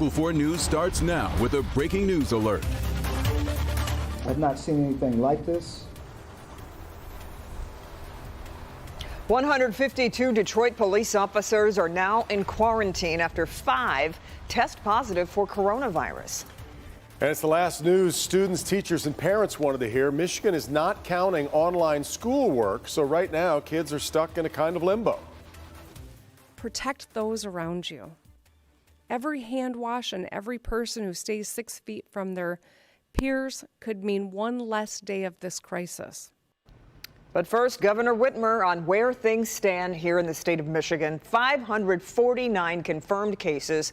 Local 4 News starts now with a breaking news alert. I've not seen anything like this. 152 Detroit police officers are now in quarantine after 5 test positive for coronavirus. And it's the last news students, teachers, and parents wanted to hear. Michigan is not counting online schoolwork, so right now kids are stuck in a kind of limbo. Protect those around you. Every hand wash and every person who stays 6 feet from their peers could mean one less day of this crisis. But first, Governor Whitmer on where things stand here in the state of Michigan. 549 confirmed cases.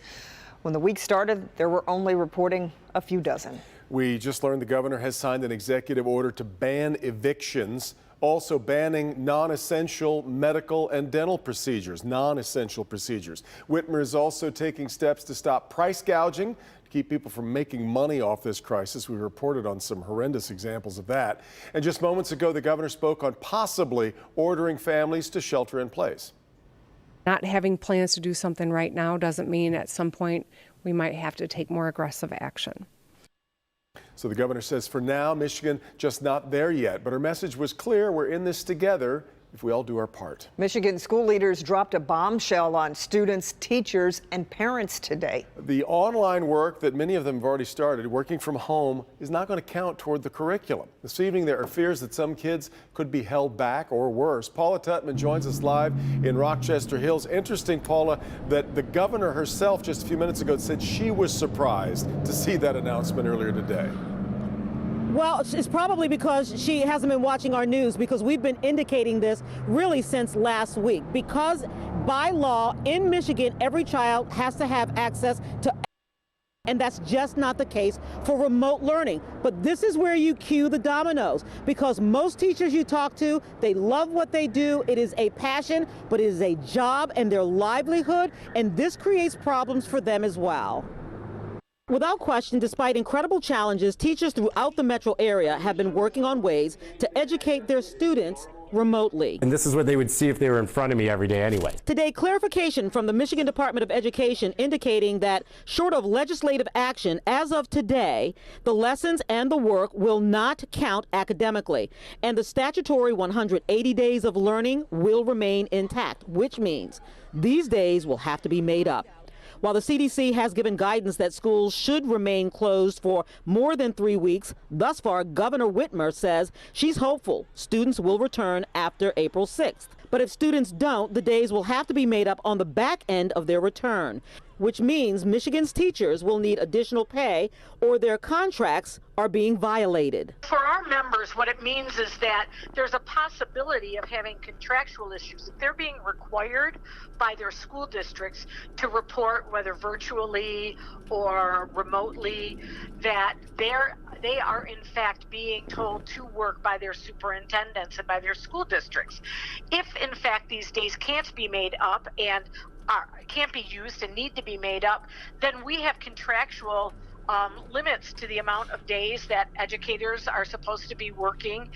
When the week started, there were only reporting a few dozen. We just learned the governor has signed an executive order to ban evictions, also banning non-essential medical and dental procedures, non-essential procedures. Whitmer is also taking steps to stop price gouging, to keep people from making money off this crisis. We reported on some horrendous examples of that. And just moments ago, the governor spoke on possibly ordering families to shelter in place. Not having plans to do something right now doesn't mean at some point we might have to take more aggressive action. So the governor says for now, Michigan just not there yet. But her message was clear. We're in this together if we all do our part. Michigan school leaders dropped a bombshell on students, teachers, and parents today. The online work that many of them have already started, working from home, is not going to count toward the curriculum. This evening, there are fears that some kids could be held back or worse. Paula Tutman joins us live in Rochester Hills. Interesting, Paula, that the governor herself just a few minutes ago said she was surprised to see that announcement earlier today. Well, it's probably because she hasn't been watching our news, because we've been indicating this really since last week. Because by law in Michigan, every child has to have access to, and that's just not the case for remote learning. But this is where you cue the dominoes, because most teachers you talk to, they love what they do. It is a passion, but it is a job and their livelihood, and this creates problems for them as well. Without question, despite incredible challenges, teachers throughout the metro area have been working on ways to educate their students remotely. And this is what they would see if they were in front of me every day anyway. Today, clarification from the Michigan Department of Education indicating that short of legislative action, as of today, the lessons and the work will not count academically. And the statutory 180 days of learning will remain intact, which means these days will have to be made up. While the CDC has given guidance that schools should remain closed for more than 3 weeks, thus far, Governor Whitmer says she's hopeful students will return after April 6th. But if students don't, the days will have to be made up on the back end of their return, which means Michigan's teachers will need additional pay or their contracts are being violated. For our members, what it means is that there's a possibility of having contractual issues. If they're being required by their school districts to report, whether virtually or remotely, that they are in fact being told to work by their superintendents and by their school districts. If in fact these days can't be made up and can't be used and need to be made up, then we have contractual limits to the amount of days that educators are supposed to be working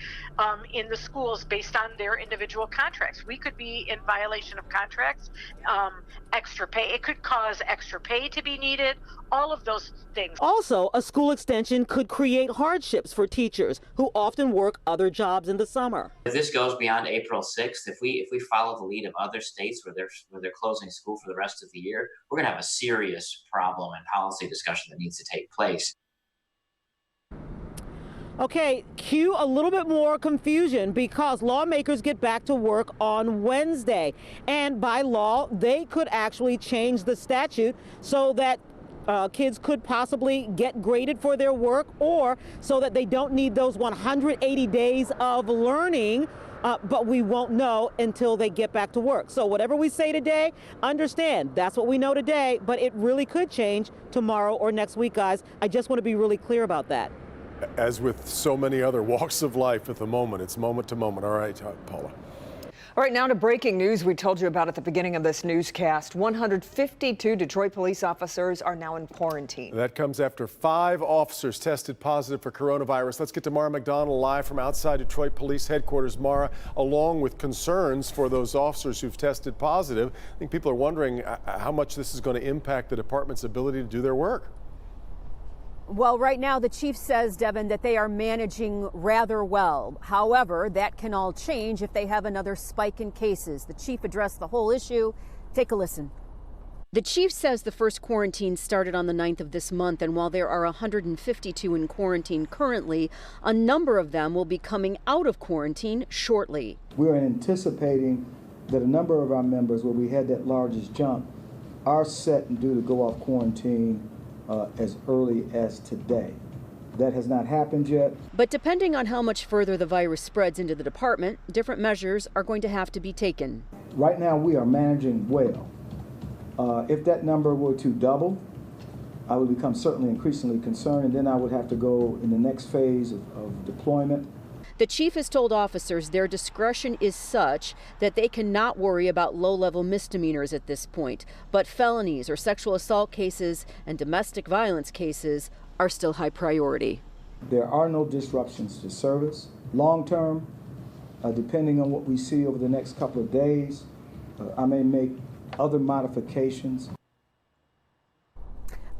in the schools based on their individual contracts. We could be in violation of contracts, extra pay. It could cause extra pay to be needed, all of those things. Also, a school extension could create hardships for teachers who often work other jobs in the summer. If this goes beyond April 6th, if we follow the lead of other states where they're closing school for the rest of the year, we're going to have a serious problem and policy discussion that needs to take place. Okay, cue a little bit more confusion because lawmakers get back to work on Wednesday. And by law, they could actually change the statute so that kids could possibly get graded for their work, or so that they don't need those 180 days of learning. But we won't know until they get back to work. So whatever we say today, understand that's what we know today, but it really could change tomorrow or next week, guys. I just want to be really clear about that. As with so many other walks of life at the moment, it's moment to moment. All right, Paula. All right, now to breaking news we told you about at the beginning of this newscast. 152 Detroit police officers are now in quarantine. That comes after 5 officers tested positive for coronavirus. Let's get to Mara McDonald live from outside Detroit Police Headquarters. Mara, along with concerns for those officers who've tested positive, I think people are wondering how much this is going to impact the department's ability to do their work. Well, right now, the chief says, Devin, that they are managing rather well. However, that can all change if they have another spike in cases. The chief addressed the whole issue. Take a listen. The chief says the first quarantine started on the 9th of this month, and while there are 152 in quarantine currently, a number of them will be coming out of quarantine shortly. We're anticipating that a number of our members, where we had that largest jump, are set and due to go off quarantine as early as today. That has not happened yet. But depending on how much further the virus spreads into the department, different measures are going to have to be taken. Right now, we are managing well. If that number were to double, I would become certainly increasingly concerned, and then I would have to go in the next phase of deployment. The chief has told officers their discretion is such that they cannot worry about low-level misdemeanors at this point, but felonies or sexual assault cases and domestic violence cases are still high priority. There are no disruptions to service. Long-term, depending on what we see over the next couple of days, I may make other modifications.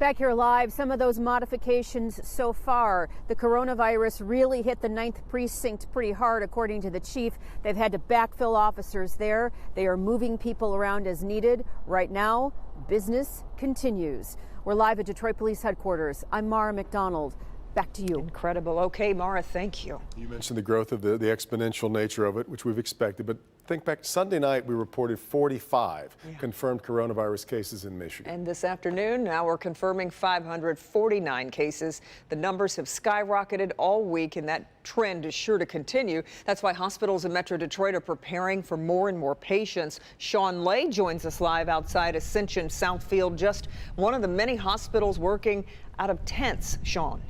Back here live, some of those modifications so far. The coronavirus really hit the 9th precinct pretty hard, according to the chief. They've had to backfill officers there. They are moving people around as needed. Right now, business continues. We're live at Detroit Police Headquarters. I'm Mara McDonald. Back to you. Incredible. Okay, Mara, thank you. You mentioned the growth of the exponential nature of it, which we've expected, but think back, Sunday night we reported 45 confirmed coronavirus cases in Michigan. And this afternoon, now we're confirming 549 cases. The numbers have skyrocketed all week, and that trend is sure to continue. That's why hospitals in Metro Detroit are preparing for more and more patients. Sean Lay joins us live outside Ascension Southfield, just one of the many hospitals working out of tents. Sean.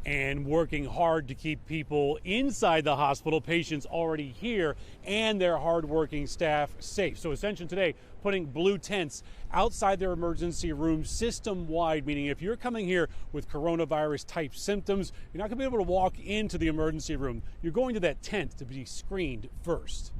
And working hard to keep people inside the hospital, patients already here, and their hardworking staff safe. So Ascension today putting blue tents outside their emergency room system-wide, meaning if you're coming here with coronavirus type symptoms, you're not going to be able to walk into the emergency room. You're going to that tent to be screened first.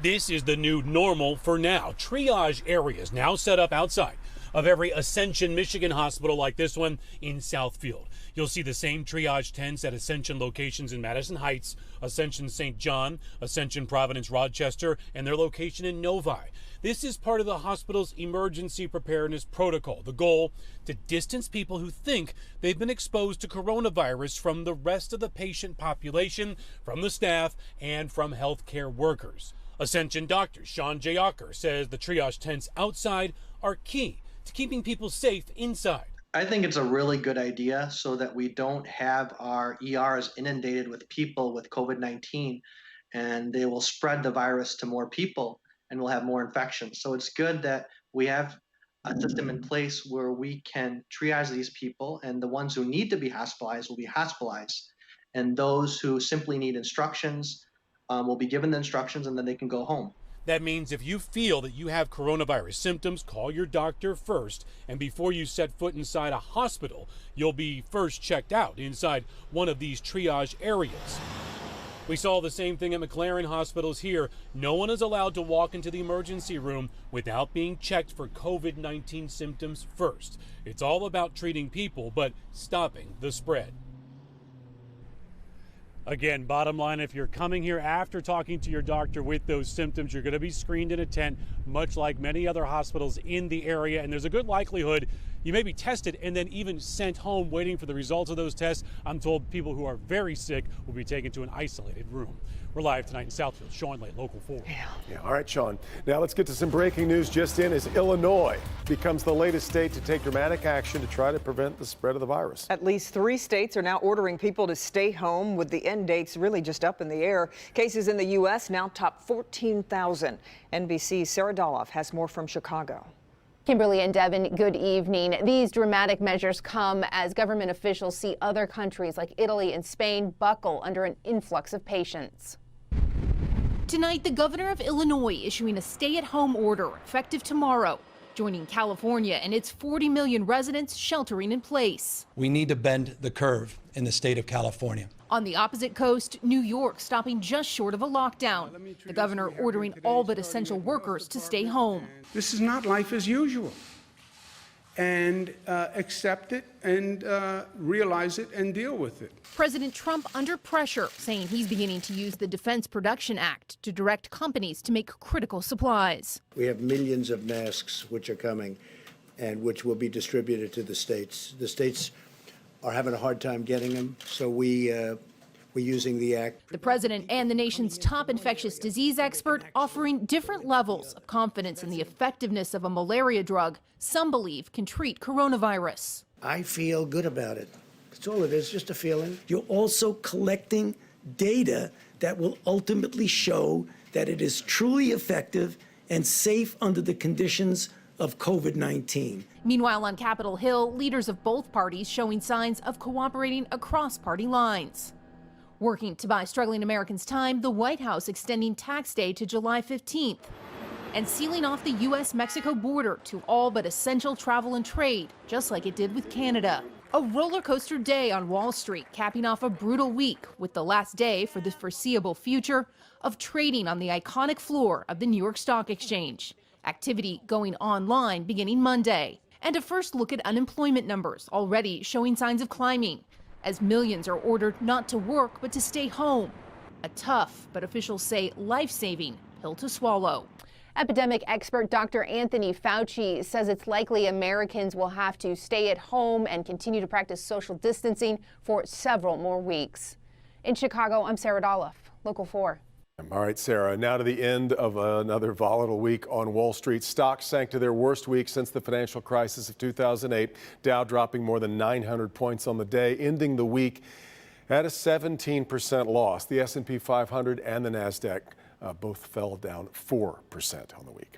This is the new normal for now. Triage areas now set up outside of every Ascension, Michigan hospital like this one in Southfield. You'll see the same triage tents at Ascension locations in Madison Heights, Ascension St. John, Ascension Providence Rochester, and their location in Novi. This is part of the hospital's emergency preparedness protocol. The goal, to distance people who think they've been exposed to coronavirus from the rest of the patient population, from the staff, and from healthcare workers. Ascension doctor Sean J. Ocker says the triage tents outside are key to keeping people safe inside. I think it's a really good idea so that we don't have our ERs inundated with people with COVID-19, and they will spread the virus to more people and we'll have more infections. So it's good that we have a system in place where we can triage these people, and the ones who need to be hospitalized will be hospitalized. And those who simply need instructions will be given the instructions, and then they can go home. That means if you feel that you have coronavirus symptoms, call your doctor first. And before you set foot inside a hospital, you'll be first checked out inside one of these triage areas. We saw the same thing at McLaren hospitals here. No one is allowed to walk into the emergency room without being checked for COVID-19 symptoms first. It's all about treating people, but stopping the spread. Again, bottom line, if you're coming here after talking to your doctor with those symptoms, you're going to be screened in a tent, much like many other hospitals in the area. And there's a good likelihood you may be tested and then even sent home waiting for the results of those tests. I'm told people who are very sick will be taken to an isolated room. We're live tonight in Southfield. Sean Lay, Local 4. Yeah. All right, Sean. Now let's get to some breaking news just in as Illinois becomes the latest state to take dramatic action to try to prevent the spread of the virus. At least 3 states are now ordering people to stay home, with the end dates really just up in the air. Cases in the U.S. now top 14,000. NBC's Sarah Doloff has more from Chicago. Kimberly and Devin, good evening. These dramatic measures come as government officials see other countries like Italy and Spain buckle under an influx of patients. Tonight, the governor of Illinois issuing a stay-at-home order effective tomorrow, joining California and its 40 million residents sheltering in place. We need to bend the curve in the state of California. On the opposite coast, New York stopping just short of a lockdown. The governor ordering all but essential workers to stay home. This is not life as usual. And accept it and realize it and deal with it. President Trump under pressure, saying he's beginning to use the Defense Production Act to direct companies to make critical supplies. We have millions of masks which are coming and which will be distributed to the states. The states are having a hard time getting them, so we're using the act. The president and the nation's top infectious disease expert offering different levels of confidence in the effectiveness of a malaria drug some believe can treat coronavirus. I feel good about it. That's all it is, just a feeling. You're also collecting data that will ultimately show that it is truly effective and safe under the conditions of COVID-19. Meanwhile, on Capitol Hill, leaders of both parties showing signs of cooperating across party lines. Working to buy struggling Americans time, the White House extending tax day to July 15th and sealing off the U.S.-Mexico border to all but essential travel and trade, just like it did with Canada. A roller coaster day on Wall Street, capping off a brutal week with the last day for the foreseeable future of trading on the iconic floor of the New York Stock Exchange. Activity going online beginning Monday. And a first look at unemployment numbers already showing signs of climbing, as millions are ordered not to work but to stay home. A tough, but officials say life-saving pill to swallow. Epidemic expert Dr. Anthony Fauci says it's likely Americans will have to stay at home and continue to practice social distancing for several more weeks. In Chicago, I'm Sarah Dolph, Local 4. All right, Sarah, now to the end of another volatile week on Wall Street. Stocks sank to their worst week since the financial crisis of 2008. Dow dropping more than 900 points on the day, ending the week at a 17% loss. The S&P 500 and the NASDAQ both fell down 4% on the week.